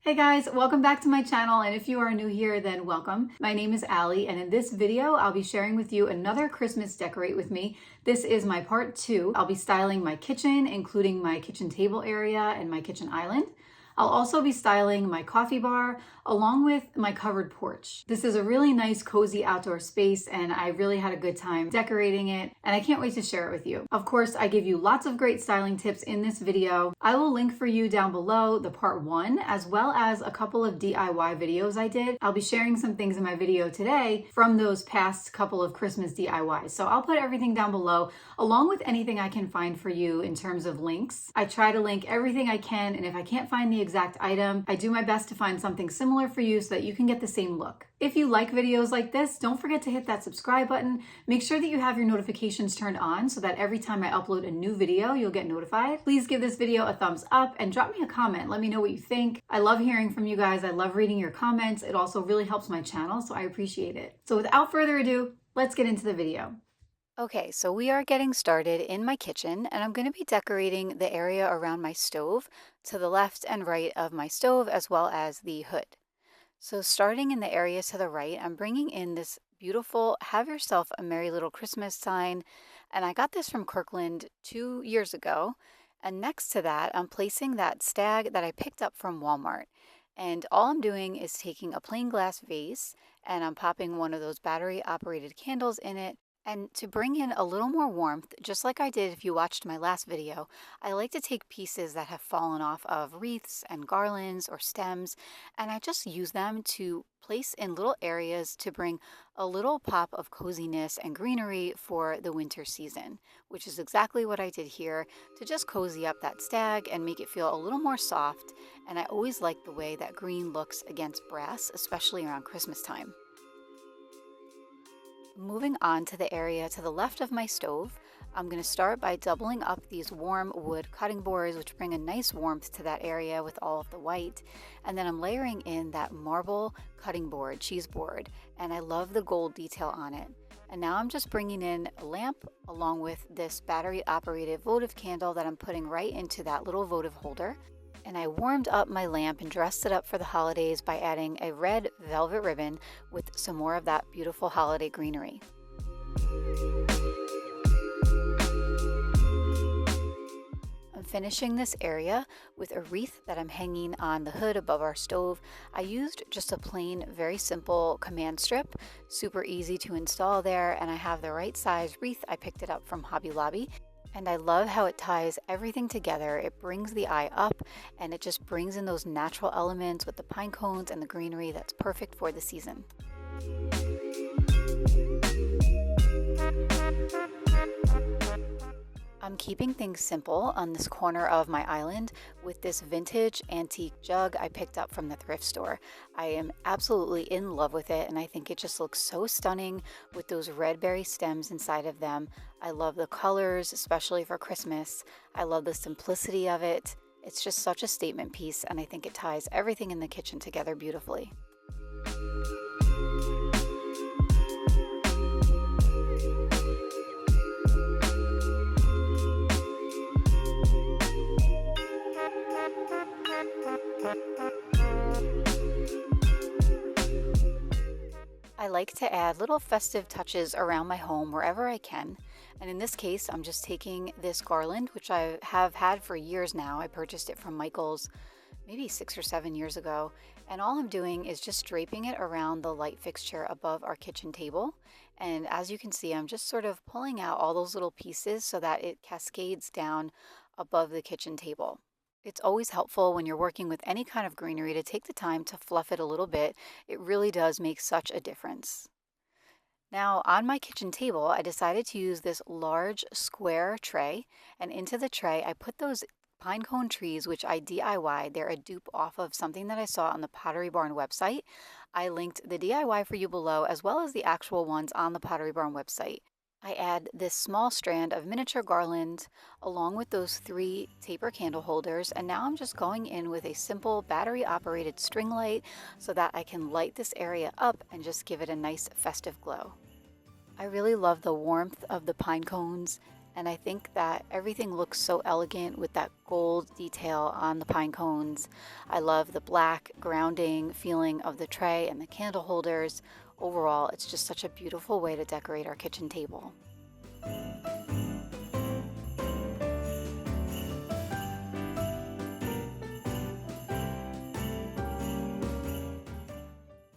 Hey guys, welcome back to my channel, and if you are new here, then welcome. My name is Allie, and in this video, I'll be sharing with you another Christmas decorate with me. This is my part 2. I'll be styling my kitchen, including my kitchen table area and my kitchen island. I'll also be styling my coffee bar along with my covered porch. This is a really nice cozy outdoor space and I really had a good time decorating it and I can't wait to share it with you. Of course, I give you lots of great styling tips in this video. I will link for you down below the part 1 as well as a couple of DIY videos I did. I'll be sharing some things in my video today from those past couple of Christmas DIYs. So I'll put everything down below along with anything I can find for you in terms of links. I try to link everything I can, and if I can't find the exact item, I do my best to find something similar for you so that you can get the same look. If you like videos like this, don't forget to hit that subscribe button. Make sure that you have your notifications turned on so that every time I upload a new video, you'll get notified. Please give this video a thumbs up and drop me a comment. Let me know what you think. I love hearing from you guys. I love reading your comments. It also really helps my channel, so I appreciate it. So without further ado, let's get into the video. Okay, so we are getting started in my kitchen and I'm going to be decorating the area around my stove to the left and right of my stove as well as the hood. So starting in the area to the right, I'm bringing in this beautiful Have Yourself a Merry Little Christmas sign, and I got this from Kirkland 2 years ago. And next to that, I'm placing that stag that I picked up from Walmart. And all I'm doing is taking a plain glass vase and I'm popping one of those battery operated candles in it. And to bring in a little more warmth, just like I did if you watched my last video, I like to take pieces that have fallen off of wreaths and garlands or stems, and I just use them to place in little areas to bring a little pop of coziness and greenery for the winter season, which is exactly what I did here to just cozy up that stag and make it feel a little more soft. And I always like the way that green looks against brass, especially around Christmas time. Moving on to the area to the left of my stove, I'm going to start by doubling up these warm wood cutting boards, which bring a nice warmth to that area with all of the white. And then I'm layering in that marble cutting board, cheese board, and I love the gold detail on it. And now I'm just bringing in a lamp along with this battery operated votive candle that I'm putting right into that little votive holder. And I warmed up my lamp and dressed it up for the holidays by adding a red velvet ribbon with some more of that beautiful holiday greenery. I'm finishing this area with a wreath that I'm hanging on the hood above our stove. I used just a plain, very simple command strip, super easy to install there, and I have the right size wreath. I picked it up from Hobby Lobby. And I love how it ties everything together. It brings the eye up and it just brings in those natural elements with the pine cones and the greenery that's perfect for the season. I'm keeping things simple on this corner of my island with this vintage antique jug I picked up from the thrift store. I am absolutely in love with it and I think it just looks so stunning with those red berry stems inside of them. I love the colors, especially for Christmas. I love the simplicity of it. It's just such a statement piece and I think it ties everything in the kitchen together beautifully. I like to add little festive touches around my home wherever I can. And in this case, I'm just taking this garland, which I have had for years now. I purchased it from Michael's maybe 6 or 7 years ago. And all I'm doing is just draping it around the light fixture above our kitchen table. And as you can see, I'm just sort of pulling out all those little pieces so that it cascades down above the kitchen table. It's always helpful when you're working with any kind of greenery to take the time to fluff it a little bit. It really does make such a difference. Now on my kitchen table, I decided to use this large square tray, and into the tray I put those pine cone trees, which I DIY'd. They're a dupe off of something that I saw on the Pottery Barn website. I linked the DIY for you below as well as the actual ones on the Pottery Barn website. I add this small strand of miniature garland along with those 3 taper candle holders, and now I'm just going in with a simple battery operated string light so that I can light this area up and just give it a nice festive glow. I really love the warmth of the pine cones And I think that everything looks so elegant with that gold detail on the pine cones. I love the black grounding feeling of the tray and the candle holders. Overall, it's just such a beautiful way to decorate our kitchen table.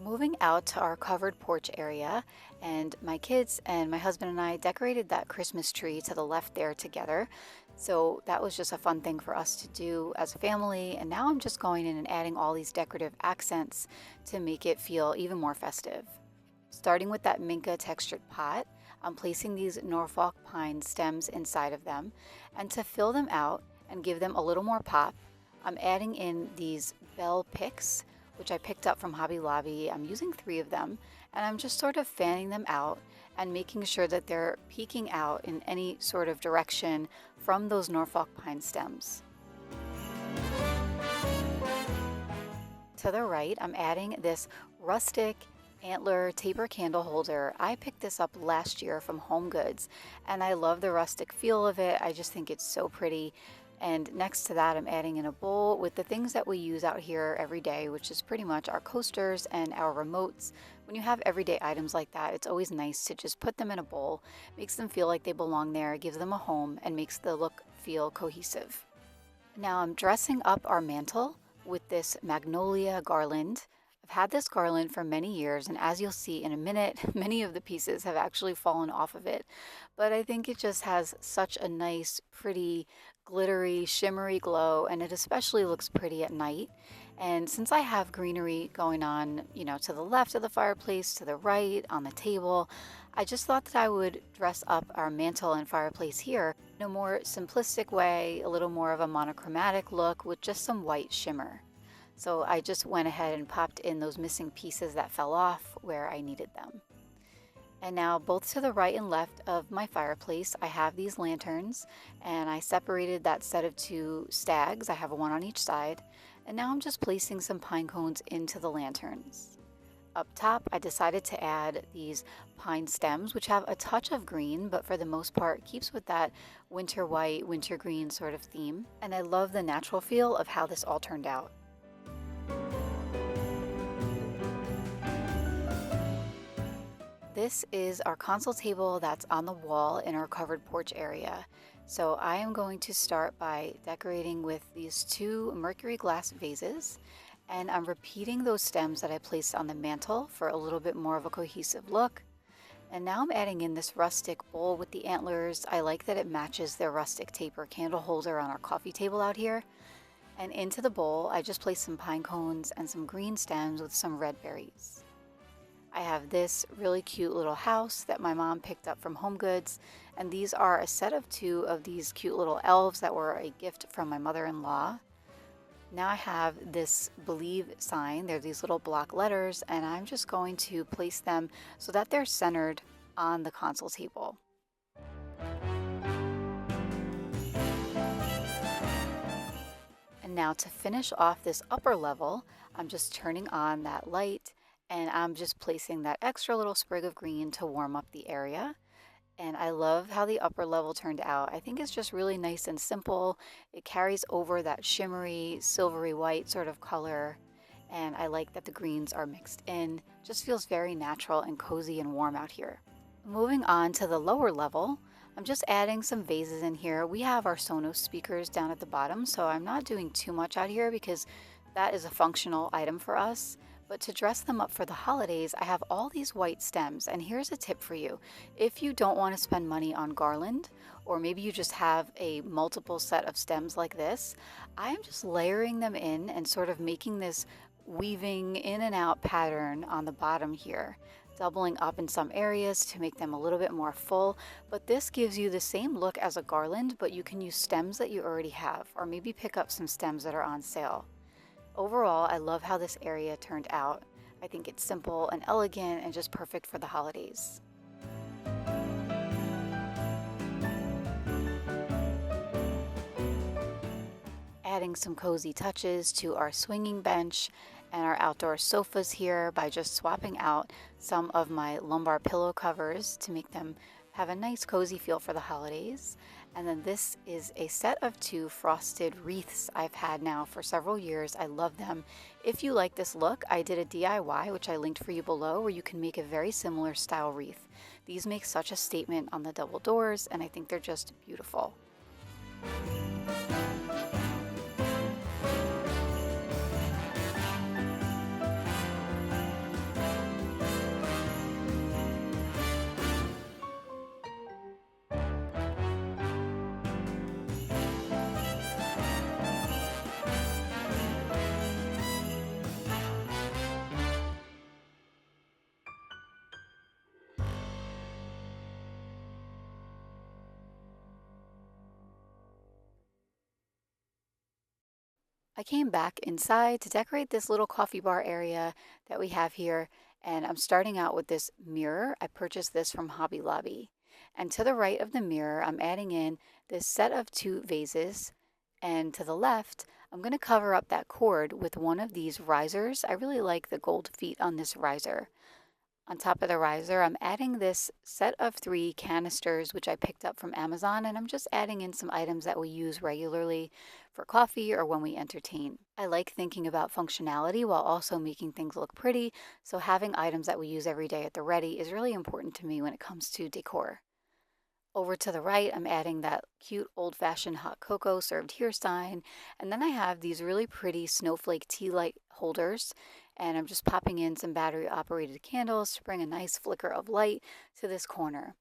Moving out to our covered porch area, and my kids and my husband and I decorated that Christmas tree to the left there together. So that was just a fun thing for us to do as a family. And now I'm just going in and adding all these decorative accents to make it feel even more festive. Starting with that minka textured pot, I'm placing these Norfolk pine stems inside of them. And to fill them out and give them a little more pop, I'm adding in these bell picks, which I picked up from Hobby Lobby. I'm using 3 of them, and I'm just sort of fanning them out and making sure that they're peeking out in any sort of direction from those Norfolk pine stems. To the right, I'm adding this rustic antler taper candle holder. I picked this up last year from Home Goods, and I love the rustic feel of it. I just think it's so pretty. And next to that, I'm adding in a bowl with the things that we use out here every day, which is pretty much our coasters and our remotes. When you have everyday items like that, it's always nice to just put them in a bowl. Makes them feel like they belong there, gives them a home, and makes the look feel cohesive. Now I'm dressing up our mantle with this magnolia garland. I've had this garland for many years, and as you'll see in a minute, many of the pieces have actually fallen off of it. But I think it just has such a nice, pretty, glittery, shimmery glow, and it especially looks pretty at night. And since I have greenery going on, to the left of the fireplace, to the right, on the table, I just thought that I would dress up our mantle and fireplace here in a more simplistic way, a little more of a monochromatic look with just some white shimmer. So I just went ahead and popped in those missing pieces that fell off where I needed them. And now both to the right and left of my fireplace, I have these lanterns, and I separated that set of 2 stags. I have one on each side. And now I'm just placing some pine cones into the lanterns. Up top, I decided to add these pine stems, which have a touch of green, but for the most part keeps with that winter white, winter green sort of theme. And I love the natural feel of how this all turned out. This is our console table that's on the wall in our covered porch area. So I am going to start by decorating with these 2 mercury glass vases, and I'm repeating those stems that I placed on the mantle for a little bit more of a cohesive look. And now I'm adding in this rustic bowl with the antlers. I like that it matches the rustic taper candle holder on our coffee table out here. And into the bowl, I just placed some pine cones and some green stems with some red berries. I have this really cute little house that my mom picked up from Home Goods, and these are a set of 2 of these cute little elves that were a gift from my mother-in-law. Now I have this believe sign. They're these little block letters, and I'm just going to place them so that they're centered on the console table. And now to finish off this upper level, I'm just turning on that light, and I'm just placing that extra little sprig of green to warm up the area. And I love how the upper level turned out. I think it's just really nice and simple. It carries over that shimmery, silvery white sort of color. And I like that the greens are mixed in. Just feels very natural and cozy and warm out here. Moving on to the lower level, I'm just adding some vases in here. We have our Sonos speakers down at the bottom, so I'm not doing too much out here because that is a functional item for us. But to dress them up for the holidays, I have all these white stems, and here's a tip for you. If you don't want to spend money on garland, or maybe you just have a multiple set of stems like this, I'm just layering them in and sort of making this weaving in and out pattern on the bottom here, doubling up in some areas to make them a little bit more full. But this gives you the same look as a garland, but you can use stems that you already have, or maybe pick up some stems that are on sale. Overall, I love how this area turned out. I think it's simple and elegant and just perfect for the holidays. Adding some cozy touches to our swinging bench and our outdoor sofas here by just swapping out some of my lumbar pillow covers to make them have a nice cozy feel for the holidays. And then this is a set of 2 frosted wreaths I've had now for several years. I love them. If you like this look, I did a DIY, which I linked for you below, where you can make a very similar style wreath. These make such a statement on the double doors, and I think they're just beautiful. I came back inside to decorate this little coffee bar area that we have here, and I'm starting out with this mirror. I purchased this from Hobby Lobby. And to the right of the mirror, I'm adding in this set of 2 vases, and to the left, I'm going to cover up that cord with one of these risers. I really like the gold feet on this riser. On top of the riser, I'm adding this set of 3 canisters, which I picked up from Amazon, and I'm just adding in some items that we use regularly for coffee or when we entertain. I like thinking about functionality while also making things look pretty, so having items that we use every day at the ready is really important to me when it comes to decor. Over to the right, I'm adding that cute old-fashioned hot cocoa served here sign, and then I have these really pretty snowflake tea light holders, and I'm just popping in some battery-operated candles to bring a nice flicker of light to this corner.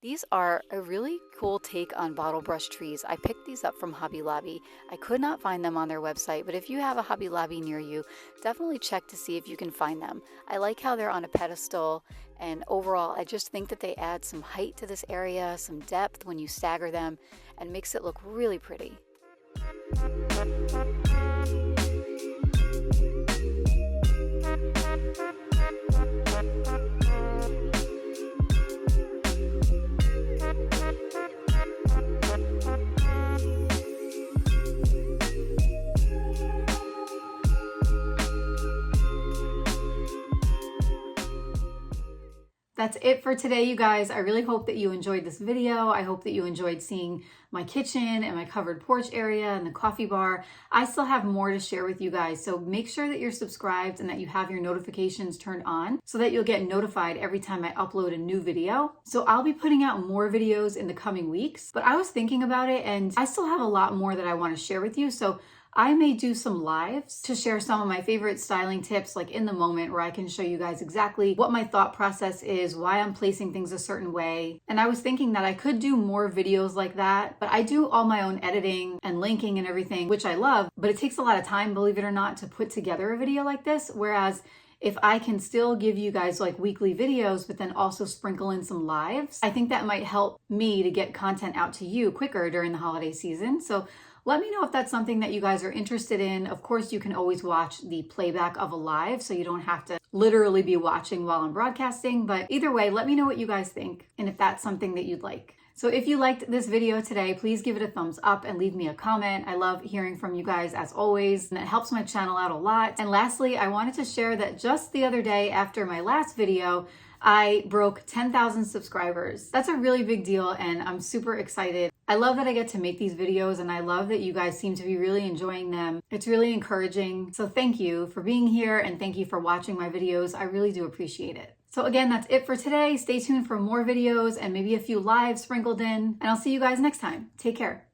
These are a really cool take on bottle brush trees. I picked these up from Hobby Lobby. I could not find them on their website, but if you have a Hobby Lobby near you, definitely check to see if you can find them. I like how they're on a pedestal, and overall, I just think that they add some height to this area, some depth when you stagger them, and makes it look really pretty. That's it for today, you guys. I really hope that you enjoyed this video. I hope that you enjoyed seeing my kitchen and my covered porch area and the coffee bar. I still have more to share with you guys, so make sure that you're subscribed and that you have your notifications turned on so that you'll get notified every time I upload a new video. So I'll be putting out more videos in the coming weeks, but I was thinking about it and I still have a lot more that I want to share with you. So I may do some lives to share some of my favorite styling tips, like in the moment, where I can show you guys exactly what my thought process is, why I'm placing things a certain way. And I was thinking that I could do more videos like that, but I do all my own editing and linking and everything, which I love, but it takes a lot of time, believe it or not, to put together a video like this. Whereas if I can still give you guys like weekly videos, but then also sprinkle in some lives, I think that might help me to get content out to you quicker during the holiday season. So let me know if that's something that you guys are interested in. Of course, you can always watch the playback of a live, so you don't have to literally be watching while I'm broadcasting. But either way, let me know what you guys think and if that's something that you'd like. So if you liked this video today, please give it a thumbs up and leave me a comment. I love hearing from you guys as always, and it helps my channel out a lot. And lastly, I wanted to share that just the other day after my last video, I broke 10,000 subscribers. That's a really big deal and I'm super excited. I love that I get to make these videos and I love that you guys seem to be really enjoying them. It's really encouraging. So thank you for being here and thank you for watching my videos. I really do appreciate it. So again, that's it for today. Stay tuned for more videos and maybe a few lives sprinkled in, and I'll see you guys next time. Take care.